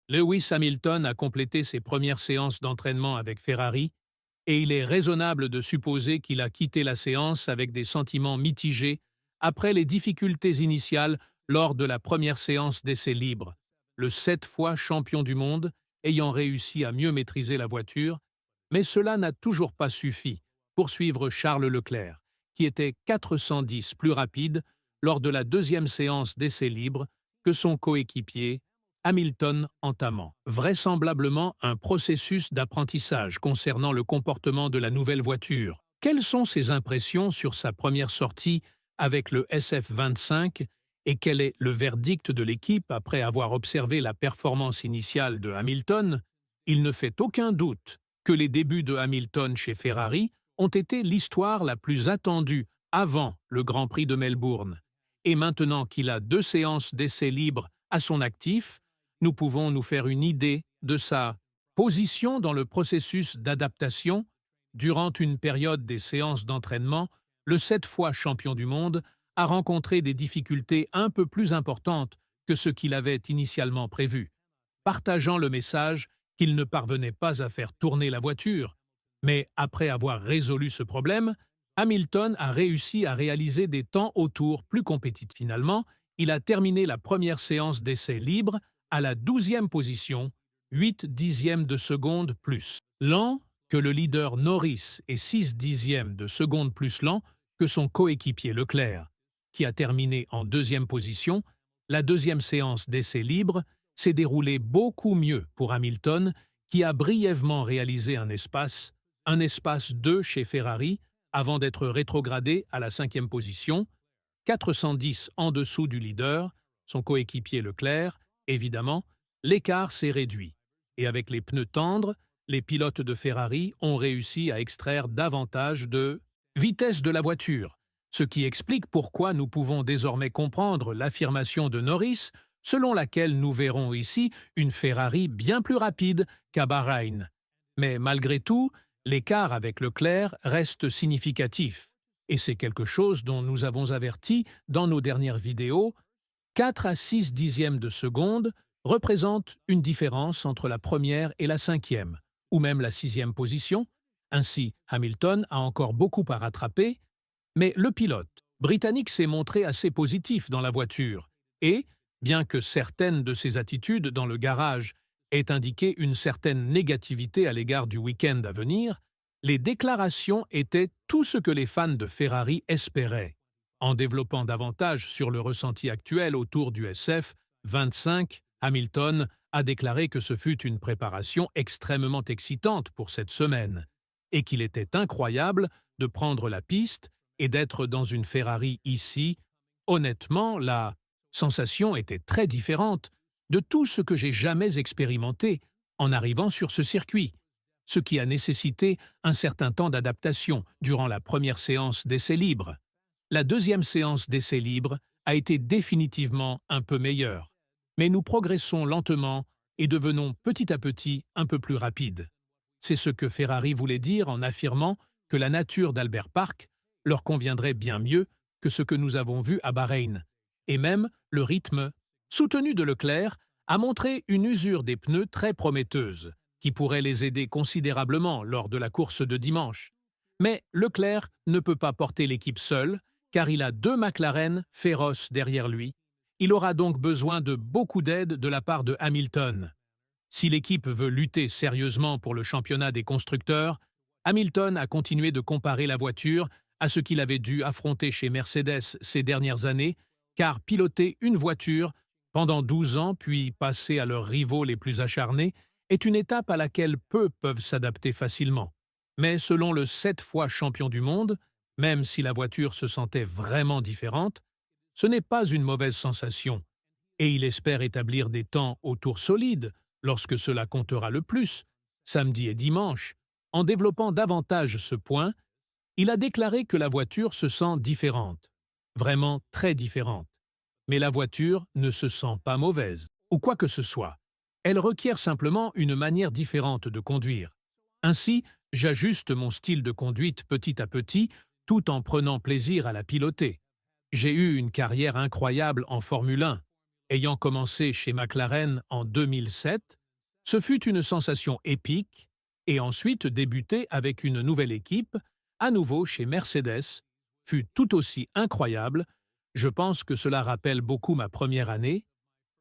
Lewis Hamilton a complété ses premières séances d'entraînement avec Ferrari et il est raisonnable de supposer qu'il a quitté la séance avec des sentiments mitigés après les difficultés initiales lors de la première séance d'essai libre, le 7 fois champion du monde ayant réussi à mieux maîtriser la voiture, mais cela n'a toujours pas suffi pour suivre Charles Leclerc, qui était 410 plus rapide lors de la deuxième séance d'essai libre que son coéquipier Hamilton entamant vraisemblablement un processus d'apprentissage concernant le comportement de la nouvelle voiture. Quelles sont ses impressions sur sa première sortie avec le SF25 et quel est le verdict de l'équipe après avoir observé la performance initiale de Hamilton? Il ne fait aucun doute que les débuts de Hamilton chez Ferrari ont été l'histoire la plus attendue avant le Grand Prix de Melbourne. Et maintenant qu'il a 2 séances d'essai libre à son actif, nous pouvons nous faire une idée de sa position dans le processus d'adaptation. Durant une période des séances d'entraînement, le 7 fois champion du monde a rencontré des difficultés un peu plus importantes que ce qu'il avait initialement prévu, partageant le message qu'il ne parvenait pas à faire tourner la voiture. Mais après avoir résolu ce problème, Hamilton a réussi à réaliser des temps au tour plus compétitifs. Finalement, il a terminé la première séance d'essai libre à la 12e position, 8 dixièmes de seconde plus lent que le leader Norris et 6 dixièmes de seconde plus lent que son coéquipier Leclerc, qui a terminé en deuxième position. La deuxième séance d'essai libre s'est déroulée beaucoup mieux pour Hamilton, qui a brièvement réalisé un espace 2 chez Ferrari, avant d'être rétrogradé à la 5e position, 410 en dessous du leader, son coéquipier Leclerc. Évidemment, l'écart s'est réduit. Et avec les pneus tendres, les pilotes de Ferrari ont réussi à extraire davantage de vitesse de la voiture, ce qui explique pourquoi nous pouvons désormais comprendre l'affirmation de Norris, selon laquelle nous verrons ici une Ferrari bien plus rapide qu'à Bahreïn. Mais malgré tout, l'écart avec Leclerc reste significatif. Et c'est quelque chose dont nous avons averti dans nos dernières vidéos. 4 à 6 dixièmes de seconde représentent une différence entre la première et la 5e, ou même la 6e position. Ainsi, Hamilton a encore beaucoup à rattraper, mais le pilote britannique s'est montré assez positif dans la voiture et, bien que certaines de ses attitudes dans le garage aient indiqué une certaine négativité à l'égard du week-end à venir, les déclarations étaient tout ce que les fans de Ferrari espéraient. En développant davantage sur le ressenti actuel autour du SF25, Hamilton a déclaré que ce fut une préparation extrêmement excitante pour cette semaine et qu'il était incroyable de prendre la piste et d'être dans une Ferrari ici. Honnêtement, la sensation était très différente de tout ce que j'ai jamais expérimenté en arrivant sur ce circuit, ce qui a nécessité un certain temps d'adaptation durant la première séance d'essai libre. La deuxième séance d'essai libre a été définitivement un peu meilleure, mais nous progressons lentement et devenons petit à petit un peu plus rapides. C'est ce que Ferrari voulait dire en affirmant que la nature d'Albert Park leur conviendrait bien mieux que ce que nous avons vu à Bahreïn. Et même le rythme soutenu de Leclerc a montré une usure des pneus très prometteuse, qui pourrait les aider considérablement lors de la course de dimanche. Mais Leclerc ne peut pas porter l'équipe seul, car il a 2 McLaren féroces derrière lui. Il aura donc besoin de beaucoup d'aide de la part de Hamilton. Si l'équipe veut lutter sérieusement pour le championnat des constructeurs, Hamilton a continué de comparer la voiture à ce qu'il avait dû affronter chez Mercedes ces dernières années, car piloter une voiture pendant 12 ans puis passer à leurs rivaux les plus acharnés est une étape à laquelle peu peuvent s'adapter facilement. Mais selon le 7 fois champion du monde, même si la voiture se sentait vraiment différente, ce n'est pas une mauvaise sensation, et il espère établir des temps au tour solides lorsque cela comptera le plus, samedi et dimanche. En développant davantage ce point, il a déclaré que la voiture se sent différente, vraiment très différente. Mais la voiture ne se sent pas mauvaise, ou quoi que ce soit. Elle requiert simplement une manière différente de conduire. Ainsi, j'ajuste mon style de conduite petit à petit, tout en prenant plaisir à la piloter. J'ai eu une carrière incroyable en Formule 1. Ayant commencé chez McLaren en 2007, ce fut une sensation épique et ensuite débuter avec une nouvelle équipe, à nouveau chez Mercedes, fut tout aussi incroyable. Je pense que cela rappelle beaucoup ma première année.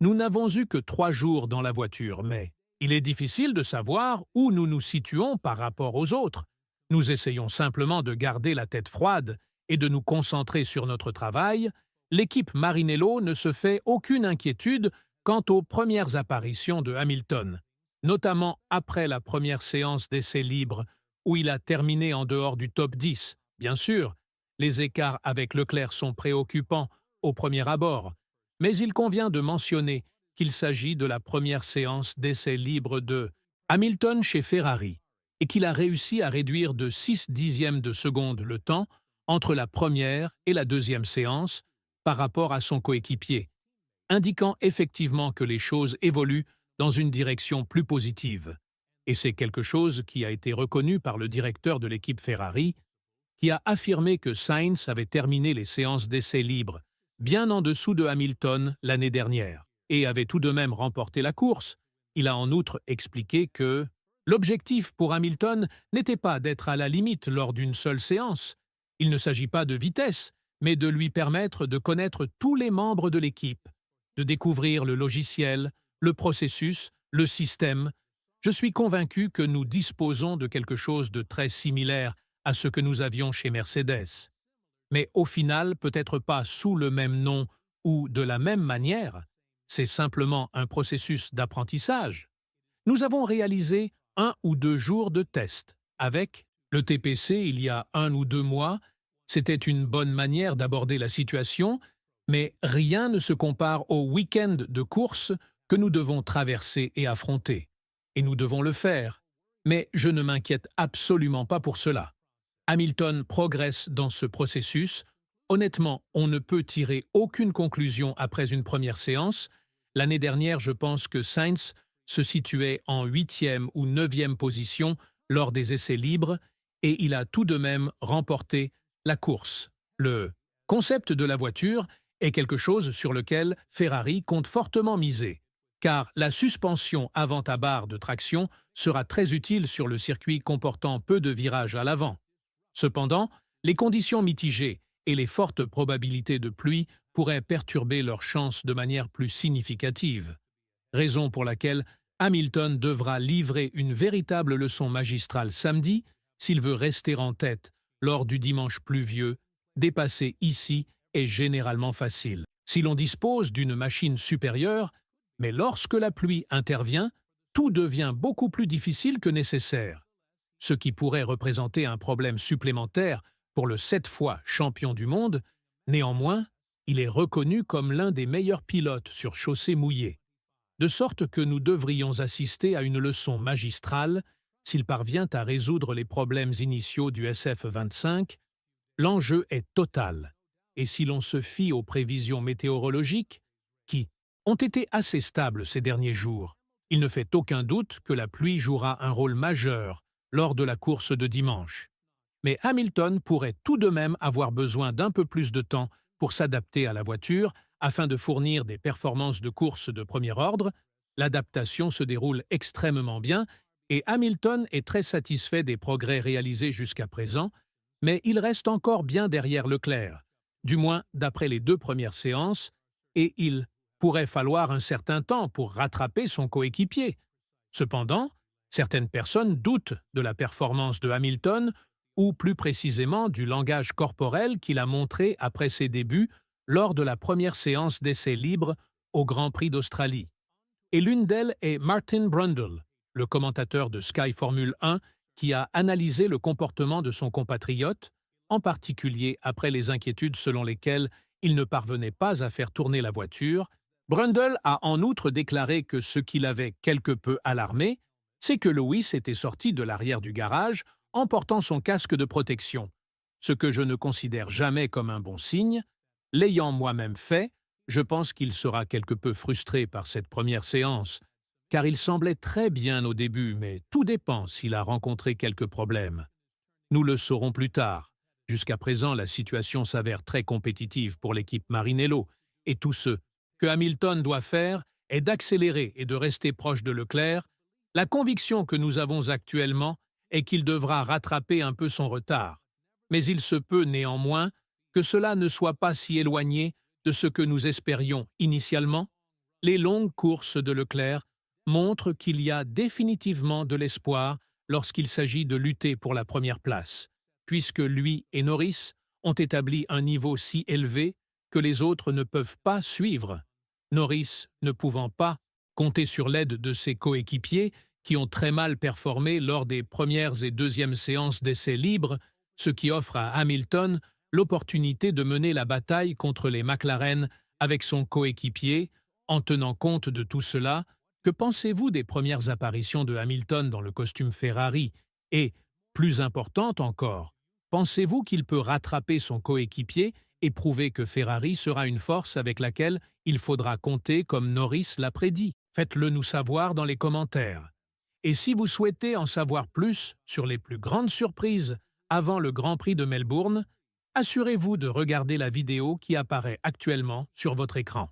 Nous n'avons eu que 3 jours dans la voiture, mais il est difficile de savoir où nous nous situons par rapport aux autres. Nous essayons simplement de garder la tête froide et de nous concentrer sur notre travail. L'équipe Marinello ne se fait aucune inquiétude quant aux premières apparitions de Hamilton, notamment après la première séance d'essais libres où il a terminé en dehors du top 10. Bien sûr, les écarts avec Leclerc sont préoccupants au premier abord, mais il convient de mentionner qu'il s'agit de la première séance d'essais libres de Hamilton chez Ferrari et qu'il a réussi à réduire de 6 dixièmes de seconde le temps entre la première et la deuxième séance par rapport à son coéquipier, indiquant effectivement que les choses évoluent dans une direction plus positive. Et c'est quelque chose qui a été reconnu par le directeur de l'équipe Ferrari, qui a affirmé que Sainz avait terminé les séances d'essais libres bien en dessous de Hamilton l'année dernière, et avait tout de même remporté la course. Il a en outre expliqué que l'objectif pour Hamilton n'était pas d'être à la limite lors d'une seule séance. Il ne s'agit pas de vitesse, mais de lui permettre de connaître tous les membres de l'équipe, de découvrir le logiciel, le processus, le système. Je suis convaincu que nous disposons de quelque chose de très similaire à ce que nous avions chez Mercedes. Mais au final, peut-être pas sous le même nom ou de la même manière. C'est simplement un processus d'apprentissage. Nous avons réalisé 1 ou 2 jours de test. Avec le TPC il y a 1 ou 2 mois, c'était une bonne manière d'aborder la situation, mais rien ne se compare au week-end de course que nous devons traverser et affronter. Et nous devons le faire. Mais je ne m'inquiète absolument pas pour cela. Hamilton progresse dans ce processus. Honnêtement, on ne peut tirer aucune conclusion après une première séance. L'année dernière, je pense que Sainz se situait en 8e ou 9e position lors des essais libres et il a tout de même remporté la course. Le concept de la voiture est quelque chose sur lequel Ferrari compte fortement miser, car la suspension avant à barre de traction sera très utile sur le circuit comportant peu de virages à l'avant. Cependant, les conditions mitigées et les fortes probabilités de pluie pourraient perturber leurs chances de manière plus significative. Raison pour laquelle Hamilton devra livrer une véritable leçon magistrale samedi s'il veut rester en tête lors du dimanche pluvieux. Dépasser ici est généralement facile si l'on dispose d'une machine supérieure, mais lorsque la pluie intervient, tout devient beaucoup plus difficile que nécessaire, ce qui pourrait représenter un problème supplémentaire pour le 7 fois champion du monde. Néanmoins, il est reconnu comme l'un des meilleurs pilotes sur chaussée mouillée, de sorte que nous devrions assister à une leçon magistrale s'il parvient à résoudre les problèmes initiaux du SF25. L'enjeu est total, et si l'on se fie aux prévisions météorologiques, qui ont été assez stables ces derniers jours, il ne fait aucun doute que la pluie jouera un rôle majeur lors de la course de dimanche. Mais Hamilton pourrait tout de même avoir besoin d'un peu plus de temps pour s'adapter à la voiture afin de fournir des performances de course de premier ordre. L'adaptation se déroule extrêmement bien et Hamilton est très satisfait des progrès réalisés jusqu'à présent, mais il reste encore bien derrière Leclerc, du moins d'après les 2 premières séances, et il pourrait falloir un certain temps pour rattraper son coéquipier. Cependant, certaines personnes doutent de la performance de Hamilton, ou plus précisément du langage corporel qu'il a montré après ses débuts lors de la première séance d'essais libres au Grand Prix d'Australie. Et l'une d'elles est Martin Brundle, le commentateur de Sky Formule 1, qui a analysé le comportement de son compatriote, en particulier après les inquiétudes selon lesquelles il ne parvenait pas à faire tourner la voiture. Brundle a en outre déclaré que ce qui l'avait quelque peu alarmé, c'est que Lewis était sorti de l'arrière du garage en portant son casque de protection, ce que je ne considère jamais comme un bon signe. L'ayant moi-même fait, je pense qu'il sera quelque peu frustré par cette première séance, car il semblait très bien au début, mais tout dépend s'il a rencontré quelques problèmes. Nous le saurons plus tard. Jusqu'à présent, la situation s'avère très compétitive pour l'équipe Marinello, et tous ceux que Hamilton doit faire est d'accélérer et de rester proche de Leclerc, la conviction que nous avons actuellement est qu'il devra rattraper un peu son retard. Mais il se peut néanmoins que cela ne soit pas si éloigné de ce que nous espérions initialement. Les longues courses de Leclerc montrent qu'il y a définitivement de l'espoir lorsqu'il s'agit de lutter pour la première place, puisque lui et Norris ont établi un niveau si élevé que les autres ne peuvent pas suivre. Norris ne pouvant pas compter sur l'aide de ses coéquipiers qui ont très mal performé lors des premières et deuxièmes séances d'essais libres, ce qui offre à Hamilton l'opportunité de mener la bataille contre les McLaren avec son coéquipier. En tenant compte de tout cela, que pensez-vous des premières apparitions de Hamilton dans le costume Ferrari? Et, plus importante encore, pensez-vous qu'il peut rattraper son coéquipier et prouver que Ferrari sera une force avec laquelle il faudra compter comme Norris l'a prédit? Faites-le nous savoir dans les commentaires. Et si vous souhaitez en savoir plus sur les plus grandes surprises avant le Grand Prix de Melbourne, assurez-vous de regarder la vidéo qui apparaît actuellement sur votre écran.